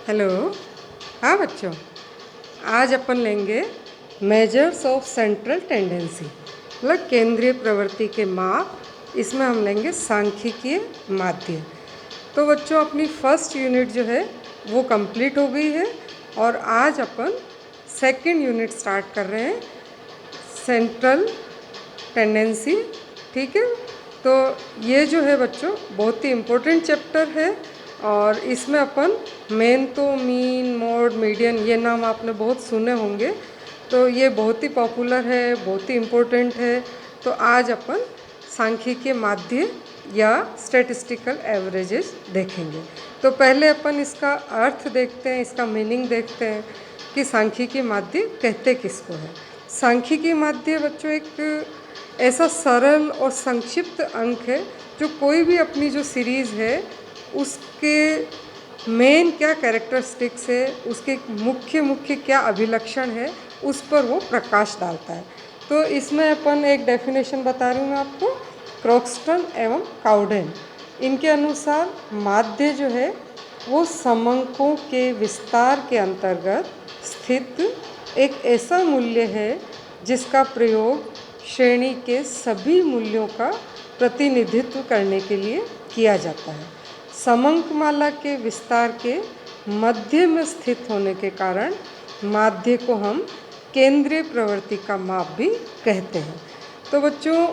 Hello. हाँ बच्चों, आज अपन लेंगे मेजर्स ऑफ सेंट्रल टेंडेंसी, मतलब केंद्रीय प्रवृत्ति के माप। इसमें हम लेंगे सांख्यिकीय माध्य। तो बच्चों, अपनी फर्स्ट यूनिट जो है वो कंप्लीट हो गई है और आज अपन सेकंड यूनिट स्टार्ट कर रहे हैं, सेंट्रल टेंडेंसी। ठीक है, तो ये जो है बच्चों बहुत ही इम्पोर्टेंट चैप्टर है और इसमें अपन मेन तो मीन, मोड, मीडियन, ये नाम आपने बहुत सुने होंगे। तो ये बहुत ही पॉपुलर है, बहुत ही इम्पोर्टेंट है। तो आज अपन सांख्यिकीय माध्य या स्टैटिस्टिकल एवरेजेस देखेंगे। तो पहले अपन इसका अर्थ देखते हैं, इसका मीनिंग देखते हैं कि सांख्यिकीय माध्य कहते किसको है। सांख्यिकीय माध्य बच्चों एक ऐसा सरल और संक्षिप्त अंक है जो कोई भी अपनी जो सीरीज़ है उसके मेन क्या कैरेक्टरिस्टिक्स है, उसके मुख्य मुख्य क्या अभिलक्षण है, उस पर वो प्रकाश डालता है। तो इसमें अपन एक डेफिनेशन बता रही हूँ मैं आपको, क्रॉक्सटन एवं काउडेन। इनके अनुसार माध्य जो है वो समंकों के विस्तार के अंतर्गत स्थित एक ऐसा मूल्य है जिसका प्रयोग श्रेणी के सभी मूल्यों का प्रतिनिधित्व करने के लिए किया जाता है। समंकमाला के विस्तार के मध्य में स्थित होने के कारण माध्य को हम केंद्रीय प्रवृत्ति का माप भी कहते हैं। तो बच्चों,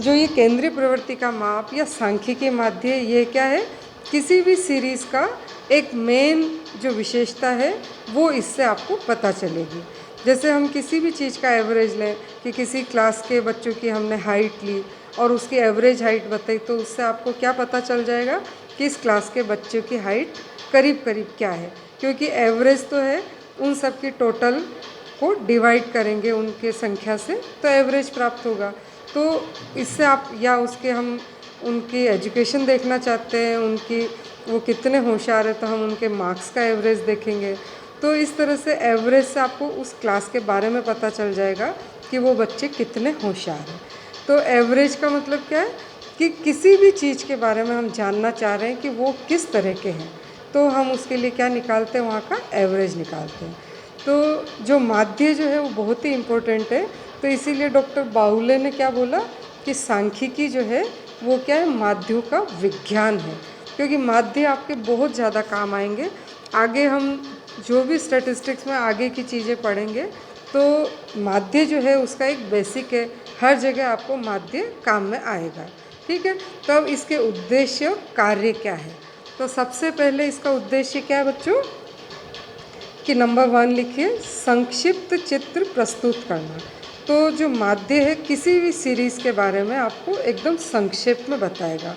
जो ये केंद्रीय प्रवृत्ति का माप या सांख्यिकीय माध्य, ये क्या है, किसी भी सीरीज़ का एक मेन जो विशेषता है वो इससे आपको पता चलेगी। जैसे हम किसी भी चीज़ का एवरेज लें कि किसी क्लास के बच्चों की हमने हाइट ली और उसकी एवरेज हाइट बताई, तो उससे आपको क्या पता चल जाएगा कि इस क्लास के बच्चों की हाइट करीब करीब क्या है, क्योंकि एवरेज तो है, उन सब की टोटल को डिवाइड करेंगे उनके संख्या से तो एवरेज प्राप्त होगा। तो इससे आप या उसके हम उनकी एजुकेशन देखना चाहते हैं, उनकी वो कितने होशियार है, तो हम उनके मार्क्स का एवरेज देखेंगे। तो इस तरह से एवरेज से आपको उस क्लास के बारे में पता चल जाएगा कि वो बच्चे कितने होशियार हैं। तो एवरेज का मतलब क्या है कि किसी भी चीज़ के बारे में हम जानना चाह रहे हैं कि वो किस तरह के हैं, तो हम उसके लिए क्या निकालते हैं, वहाँ का एवरेज निकालते हैं। तो जो माध्य जो है वो बहुत ही इम्पोर्टेंट है। तो इसीलिए डॉक्टर बाउले ने क्या बोला कि सांख्यिकी जो है वो क्या है, माध्यों का विज्ञान है, क्योंकि माध्य आपके बहुत ज़्यादा काम आएंगे। आगे हम जो भी स्टैटिस्टिक्स में आगे की चीज़ें पढ़ेंगे तो माध्य जो है उसका एक बेसिक है, हर जगह आपको माध्य काम में आएगा। ठीक है, तो अब इसके उद्देश्य कार्य क्या है। तो सबसे पहले इसका उद्देश्य क्या है बच्चों, कि नंबर 1 लिखिए, संक्षिप्त चित्र प्रस्तुत करना। तो जो माध्य है किसी भी सीरीज़ के बारे में आपको एकदम संक्षेप में बताएगा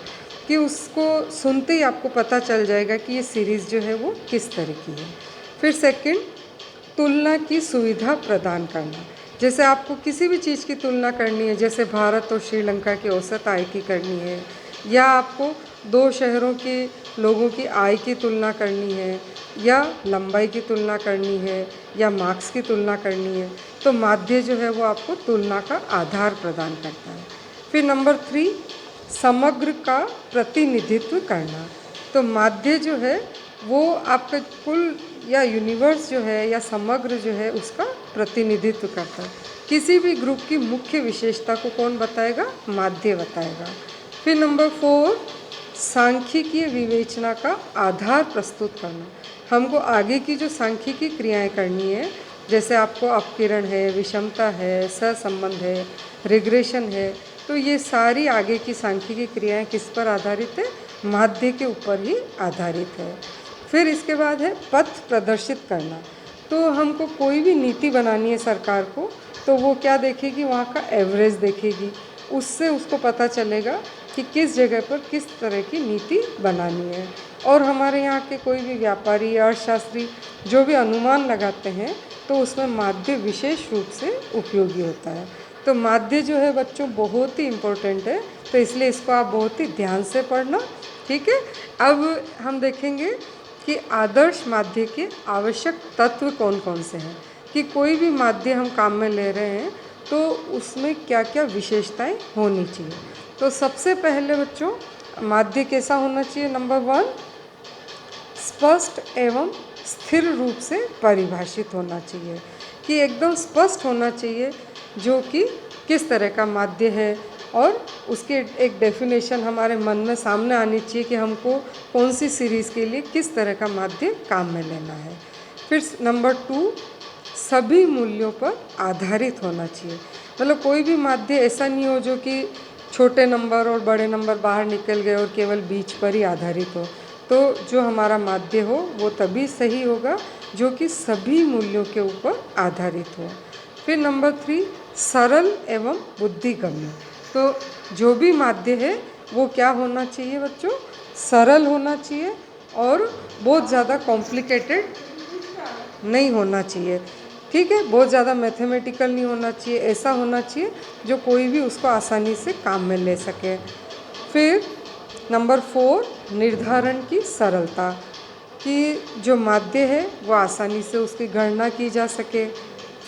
कि उसको सुनते ही आपको पता चल जाएगा कि ये सीरीज़ जो है वो किस तरह की है। फिर सेकंड, तुलना की सुविधा प्रदान करना। जैसे आपको किसी भी चीज़ की तुलना करनी है, जैसे भारत और श्रीलंका की औसत आय की करनी है, या आपको दो शहरों के लोगों की आय की तुलना करनी है, या लंबाई की तुलना करनी है, या मार्क्स की तुलना करनी है, तो माध्य जो है वो आपको तुलना का आधार प्रदान करता है। फिर नंबर 3, समग्र का प्रतिनिधित्व करना। तो माध्य जो है वो आपका कुल या यूनिवर्स जो है या समग्र जो है उसका प्रतिनिधित्व करता है। किसी भी ग्रुप की मुख्य विशेषता को कौन बताएगा, माध्य बताएगा। फिर नंबर 4, सांख्यिकीय विवेचना का आधार प्रस्तुत करना। हमको आगे की जो सांख्यिकी क्रियाएं करनी है, जैसे आपको अपकिरण है, विषमता है, सहसंबंध है, रिग्रेशन है, तो ये सारी आगे की सांख्यिकी क्रियाएं किस पर आधारित है, माध्य के ऊपर ही आधारित है। फिर इसके बाद है पथ प्रदर्शित करना। तो हमको कोई भी नीति बनानी है सरकार को, तो वो क्या देखेगी, वहाँ का एवरेज देखेगी, उससे उसको पता चलेगा कि किस जगह पर किस तरह की नीति बनानी है। और हमारे यहाँ के कोई भी व्यापारी, अर्थशास्त्री जो भी अनुमान लगाते हैं, तो उसमें माध्य विशेष रूप से उपयोगी होता है। तो माध्य जो है बच्चों बहुत ही इम्पोर्टेंट है, तो इसलिए इसको आप बहुत ही ध्यान से पढ़ना। ठीक है, अब हम देखेंगे कि आदर्श माध्य के आवश्यक तत्व कौन कौन से हैं, कि कोई भी माध्य हम काम में ले रहे हैं तो उसमें क्या क्या विशेषताएं होनी चाहिए। तो सबसे पहले बच्चों, माध्य कैसा होना चाहिए, नंबर 1, स्पष्ट एवं स्थिर रूप से परिभाषित होना चाहिए, कि एकदम स्पष्ट होना चाहिए जो कि किस तरह का माध्य है, और उसकी एक डेफिनेशन हमारे मन में सामने आनी चाहिए कि हमको कौन सी सीरीज़ के लिए किस तरह का माध्य काम में लेना है। फिर नंबर 2, सभी मूल्यों पर आधारित होना चाहिए। मतलब कोई भी माध्य ऐसा नहीं हो जो कि छोटे नंबर और बड़े नंबर बाहर निकल गए और केवल बीच पर ही आधारित हो। तो जो हमारा माध्य हो वो तभी सही होगा जो कि सभी मूल्यों के ऊपर आधारित हो। फिर नंबर 3, सरल एवं बुद्धिगम्य। तो जो भी माध्य है वो क्या होना चाहिए बच्चों? सरल होना चाहिए और बहुत ज़्यादा कॉम्प्लिकेटेड नहीं होना चाहिए। ठीक है, बहुत ज़्यादा मैथमेटिकल नहीं होना चाहिए, ऐसा होना चाहिए जो कोई भी उसको आसानी से काम में ले सके। फिर नंबर 4, निर्धारण की सरलता, कि जो माध्य है वो आसानी से उसकी गणना की जा सके।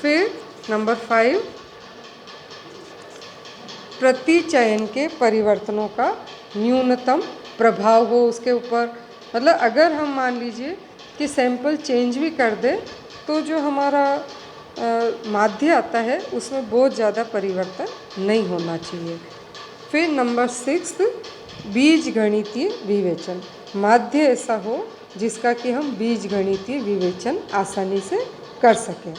फिर नंबर 5, प्रति चयन के परिवर्तनों का न्यूनतम प्रभाव हो उसके ऊपर। मतलब अगर हम मान लीजिए कि सैंपल चेंज भी कर दें तो जो हमारा माध्य आता है उसमें बहुत ज़्यादा परिवर्तन नहीं होना चाहिए। फिर नंबर 6, बीज गणितीय विवेचन। माध्य ऐसा हो जिसका कि हम बीज गणितीय विवेचन आसानी से कर सकें।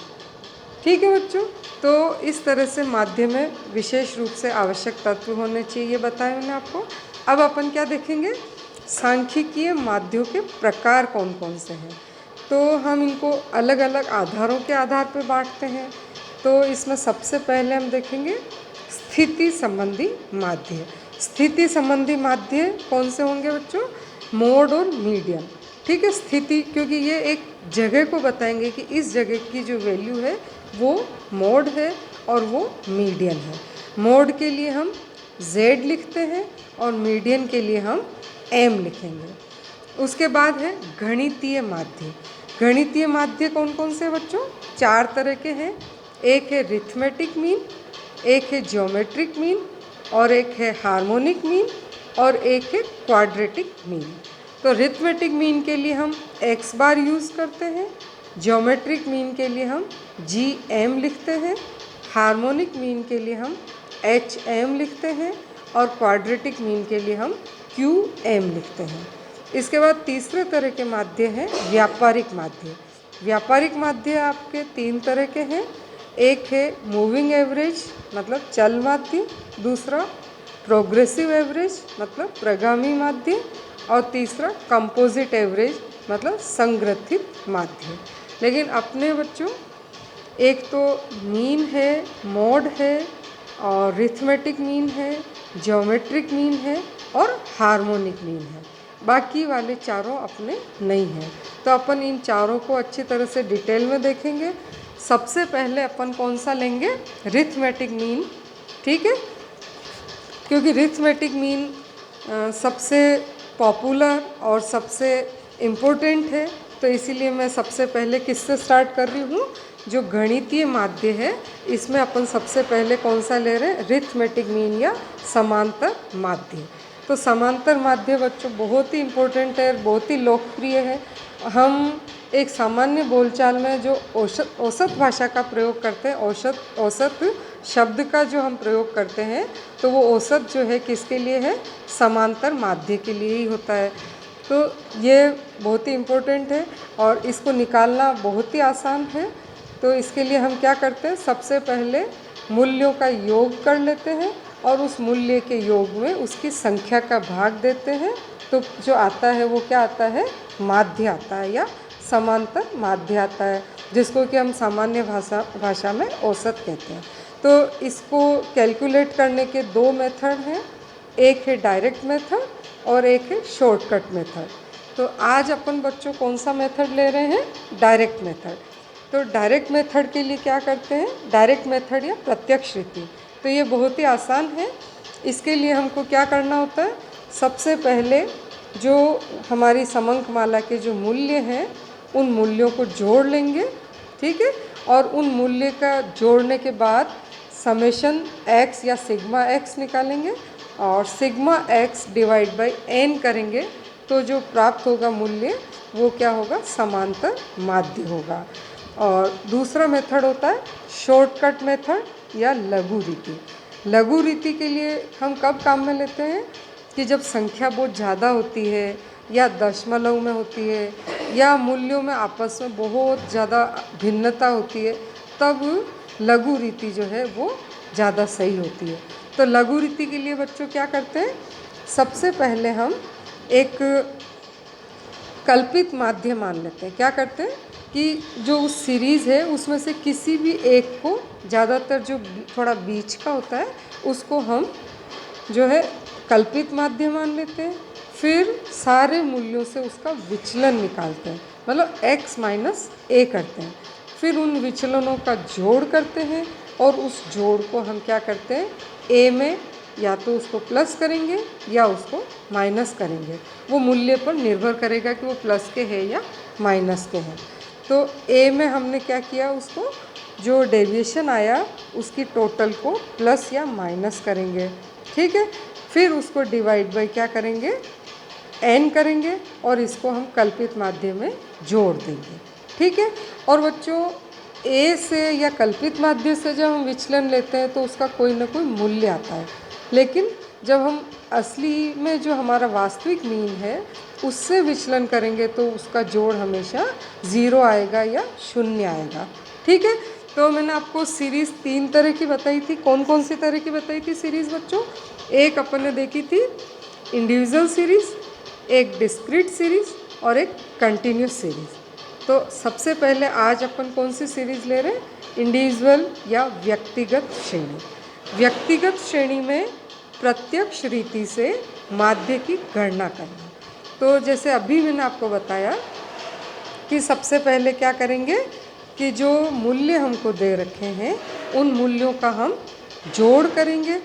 ठीक है बच्चों, तो इस तरह से माध्य में विशेष रूप से आवश्यक तत्व होने चाहिए, बताया मैंने आपको। अब अपन क्या देखेंगे? सांख्यिकीय माध्यों के प्रकार कौन कौन से हैं। तो हम इनको अलग अलग आधारों के आधार पर बांटते हैं। तो इसमें सबसे पहले हम देखेंगे स्थिति संबंधी माध्य। स्थिति संबंधी माध्य कौन से होंगे बच्चों? मोड और मीडियन। ठीक है, स्थिति क्योंकि ये एक जगह को बताएंगे कि इस जगह की जो वैल्यू है वो मोड है और वो मीडियन है। मोड के लिए हम z लिखते हैं और मीडियन के लिए हम m लिखेंगे। उसके बाद है गणितीय माध्य। गणितीय माध्य कौन कौन से बच्चों? 4 तरह के हैं। एक है रिथमेटिक मीन, एक है ज्योमेट्रिक मीन, और एक है हार्मोनिक मीन, और एक है क्वाड्रेटिक मीन। तो रिथमेटिक मीन के लिए हम x बार यूज़ करते हैं, ज्योमेट्रिक मीन के लिए हम GM लिखते हैं, हार्मोनिक मीन के लिए हम HM लिखते हैं, और क्वाड्रेटिक मीन के लिए हम QM लिखते हैं। इसके बाद तीसरे तरह के माध्य हैं व्यापारिक माध्य। व्यापारिक माध्य आपके 3 तरह के हैं। एक है मूविंग एवरेज मतलब चल माध्य, दूसरा प्रोग्रेसिव एवरेज मतलब प्रगामी माध्य, और तीसरा कंपोजिट एवरेज मतलब संग्रथित माध्य। लेकिन अपने बच्चों एक तो मीन है, मोड है, और रिथमेटिक मीन है, ज्योमेट्रिक मीन है, और हार्मोनिक मीन है। बाकी वाले चारों अपने नहीं हैं। तो अपन इन चारों को अच्छी तरह से डिटेल में देखेंगे। सबसे पहले अपन कौन सा लेंगे? Arithmetic mean. ठीक है, क्योंकि रिथमेटिक मीन सबसे पॉपुलर और सबसे इम्पोर्टेंट है, तो इसीलिए मैं सबसे पहले किससे स्टार्ट कर रही हूँ? जो गणितीय माध्य है इसमें अपन सबसे पहले कौन सा ले रहे हैं? रिथमेटिक मीन या समांतर माध्य। तो समांतर माध्य बच्चों बहुत ही इम्पोर्टेंट है, बहुत ही लोकप्रिय है। हम एक सामान्य बोलचाल में जो औसत भाषा का प्रयोग करते हैं, औसत शब्द का जो हम प्रयोग करते हैं, तो वो औसत जो है किसके लिए है? समांतर माध्य के लिए ही होता है। तो ये बहुत ही इम्पोर्टेंट है और इसको निकालना बहुत ही आसान है। तो इसके लिए हम क्या करते हैं? सबसे पहले मूल्यों का योग कर लेते हैं और उस मूल्य के योग में उसकी संख्या का भाग देते हैं। तो जो आता है वो क्या आता है? माध्य आता है या समांतर माध्य आता है, जिसको कि हम सामान्य भाषा में औसत कहते हैं। तो इसको कैलकुलेट करने के 2 मेथड हैं। एक है डायरेक्ट मेथड और एक है शॉर्टकट मेथड। तो आज अपन बच्चों कौन सा मेथड ले रहे हैं? Direct method. तो डायरेक्ट मेथड के लिए क्या करते हैं? डायरेक्ट मेथड या प्रत्यक्ष रीति। तो ये बहुत ही आसान है। इसके लिए हमको क्या करना होता है? सबसे पहले जो हमारी समंकमाला के जो मूल्य हैं उन मूल्यों को जोड़ लेंगे। ठीक है, और उन मूल्य का जोड़ने के बाद समेशन x या सिग्मा x निकालेंगे और sigma x divide by n करेंगे। तो जो प्राप्त होगा मूल्य वो क्या होगा, समांतर माध्य होगा। और दूसरा मेथड होता है शॉर्टकट मेथड या लघु रीति। लघु रीति के लिए हम कब काम में लेते हैं कि जब संख्या बहुत ज़्यादा होती है या दशमलव में होती है या मूल्यों में आपस में बहुत ज़्यादा भिन्नता होती है, तब लघु रीति जो है वो ज़्यादा सही होती है। तो लघु रीति के लिए बच्चों क्या करते हैं, सबसे पहले हम एक कल्पित माध्य मान लेते हैं। क्या करते हैं कि जो उस सीरीज़ है उसमें से किसी भी एक को, ज़्यादातर जो थोड़ा बीच का होता है उसको हम जो है कल्पित माध्य मान लेते हैं। फिर सारे मूल्यों से उसका विचलन निकालते हैं, मतलब x माइनस a करते हैं। फिर उन विचलनों का जोड़ करते हैं और उस जोड़ को हम क्या करते हैं, a में या तो उसको प्लस करेंगे या उसको माइनस करेंगे। वो मूल्य पर निर्भर करेगा कि वो प्लस के हैं या माइनस के हैं। तो a में हमने क्या किया, उसको जो डेविएशन आया उसकी टोटल को प्लस या माइनस करेंगे, ठीक है। फिर उसको डिवाइड बाय क्या करेंगे, n करेंगे और इसको हम कल्पित माध्य में जोड़ देंगे, ठीक है। और बच्चों a से या कल्पित माध्य से जब हम विचलन लेते हैं तो उसका कोई ना कोई मूल्य आता है, लेकिन जब हम असली में जो हमारा वास्तविक मीन है उससे विचलन करेंगे तो उसका जोड़ हमेशा 0 आएगा या 0 आएगा, ठीक है। तो मैंने आपको सीरीज़ 3 तरह की बताई थी। कौन कौन सी तरह की बताई थी सीरीज़ बच्चों? एक अपन ने देखी थी इंडिविजुअल सीरीज़, एक डिस्क्रीट सीरीज़ और एक कंटिन्यूस सीरीज़। तो सबसे पहले आज अपन कौन सी सीरीज़ ले रहे हैं, इंडिविजुअल या व्यक्तिगत श्रेणी। व्यक्तिगत श्रेणी में प्रत्यक्ष रीति से माध्य की गणना करना। तो जैसे अभी मैंने आपको बताया कि सबसे पहले क्या करेंगे कि जो मूल्य हमको दे रखे हैं उन मूल्यों का हम जोड़ करेंगे,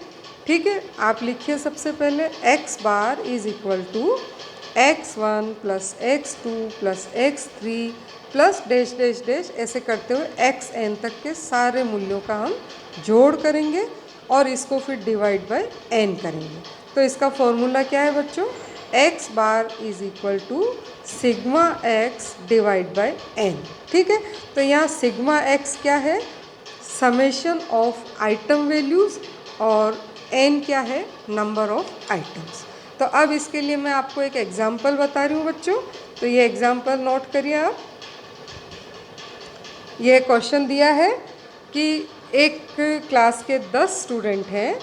ठीक है। आप लिखिए सबसे पहले x bar is equal to x1 plus x2 plus x3 plus dash dash dash, ऐसे करते हुए xn तक के सारे मूल्यों का हम जोड़ करेंगे और इसको फिर डिवाइड बाय n करेंगे। तो इसका फॉर्मूला क्या है बच्चों, x bar is equal to sigma x divide by n, ठीक है। तो यहाँ सिग्मा x क्या है, समेशन ऑफ आइटम वैल्यूज़, और n क्या है, नंबर ऑफ आइटम्स। तो अब इसके लिए मैं आपको एक एग्जाम्पल बता रही हूँ बच्चों। तो ये एग्जाम्पल नोट करिए आप। ये क्वेश्चन दिया है कि एक क्लास के 10 स्टूडेंट हैं,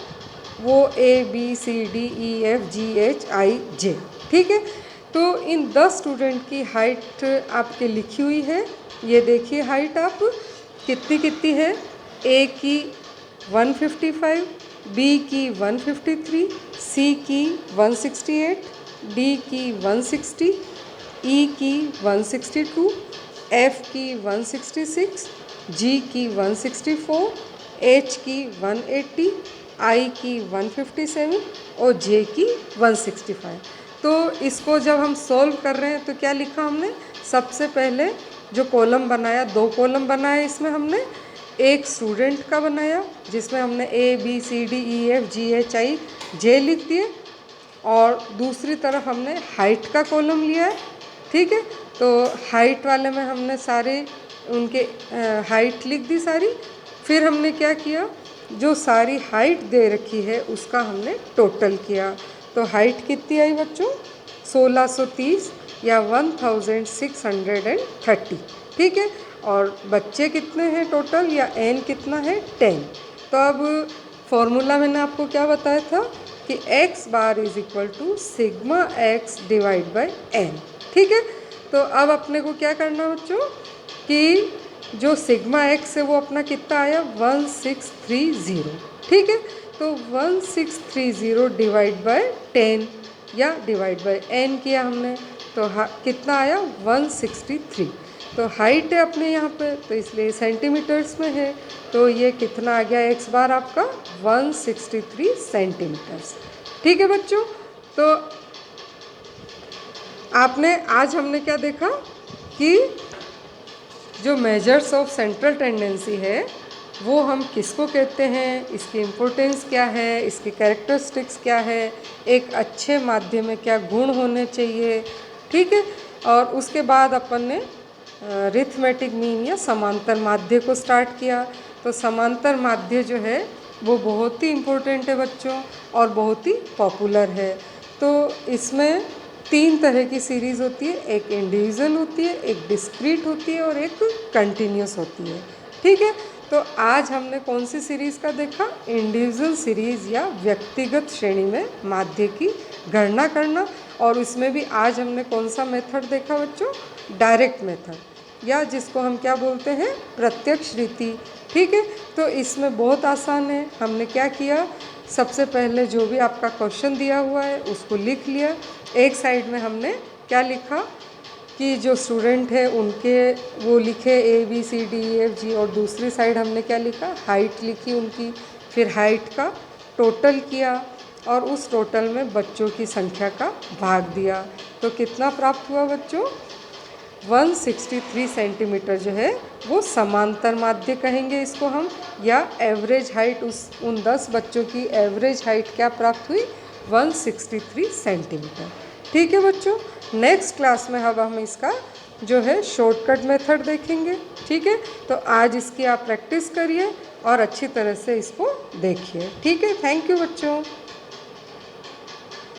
वो ABCDEFGHIJ, ठीक है। तो इन 10 स्टूडेंट की हाइट आपके लिखी हुई है। ये देखिए हाइट आप कितनी कितनी है, A की 155, B की 153, C की 168, D की 160, E की 162, F की 166, G की 164, H की 180, I की 157 और J की 165। तो इसको जब हम सॉल्व कर रहे हैं तो क्या लिखा हमने, सबसे पहले जो कॉलम बनाया, 2 कॉलम बनाए इसमें हमने, एक स्टूडेंट का बनाया जिसमें हमने ABCDEFGHIJ लिख दिए और दूसरी तरफ हमने हाइट का कॉलम लिया है, ठीक है। तो हाइट वाले में हमने सारे उनके हाइट लिख दी सारी। फिर हमने क्या किया, जो सारी हाइट दे रखी है उसका हमने टोटल किया। तो हाइट कितनी आई बच्चों, 1630 या 1630, ठीक है। और बच्चे कितने हैं टोटल, या n कितना है, 10। तो अब फॉर्मूला मैंने आपको क्या बताया था कि x bar is equal to sigma x divide by n, ठीक है। तो अब अपने को क्या करना बच्चों कि जो सिग्मा x है वो अपना कितना आया, 1630, ठीक है। तो 1630 डिवाइड बाय 10 या डिवाइड बाय n किया हमने, तो कितना आया, 163। तो हाइट है अपने यहाँ पे, तो इसलिए सेंटीमीटर्स में है। तो ये कितना आ गया x बार आपका, 163 सेंटीमीटर्स, ठीक है बच्चों। तो आपने आज हमने क्या देखा कि जो मेजर्स ऑफ सेंट्रल टेंडेंसी है वो हम किसको कहते हैं, इसकी इम्पोर्टेंस क्या है, इसकी कैरेक्टरिस्टिक्स क्या है, एक अच्छे माध्यम में क्या गुण होने चाहिए, ठीक है। और उसके बाद अपन ने अरिथमेटिक मीन या समांतर माध्य को स्टार्ट किया। तो समांतर माध्य जो है वो बहुत ही इम्पोर्टेंट है बच्चों और बहुत ही पॉपुलर है। तो इसमें 3 तरह की सीरीज़ होती है, एक इंडिविजुअल होती है, एक डिस्क्रीट होती है और एक कंटिन्यूस होती है। ठीक है, तो आज हमने कौन सी सीरीज़ का देखा? इंडिविजुअल सीरीज़ या व्यक्तिगत श्रेणी में माध्य की गणना करना। और इसमें भी आज हमने कौन सा मेथड देखा बच्चों? डायरेक्ट मेथड, या जिसको हम क्या बोलते हैं? प्रत्यक्ष रीति। ठीक है, तो इसमें बहुत आसान है। हमने क्या किया, सबसे पहले जो भी आपका क्वेश्चन दिया हुआ है उसको लिख लिया। एक साइड में हमने क्या लिखा कि जो स्टूडेंट है उनके वो लिखे ABCDEFG, और दूसरी साइड हमने क्या लिखा? हाइट लिखी उनकी। फिर हाइट का टोटल किया और उस टोटल में बच्चों की संख्या का भाग दिया। तो कितना प्राप्त हुआ बच्चों? 163 सेंटीमीटर जो है वो समांतर माध्य कहेंगे इसको हम, या एवरेज हाइट उन 10 बच्चों की एवरेज हाइट क्या प्राप्त हुई? 163 सेंटीमीटर। ठीक है बच्चों, नेक्स्ट क्लास में अब हम इसका जो है शॉर्टकट मेथड देखेंगे। ठीक है, तो आज इसकी आप प्रैक्टिस करिए और अच्छी तरह से इसको देखिए। ठीक है, थैंक यू बच्चों।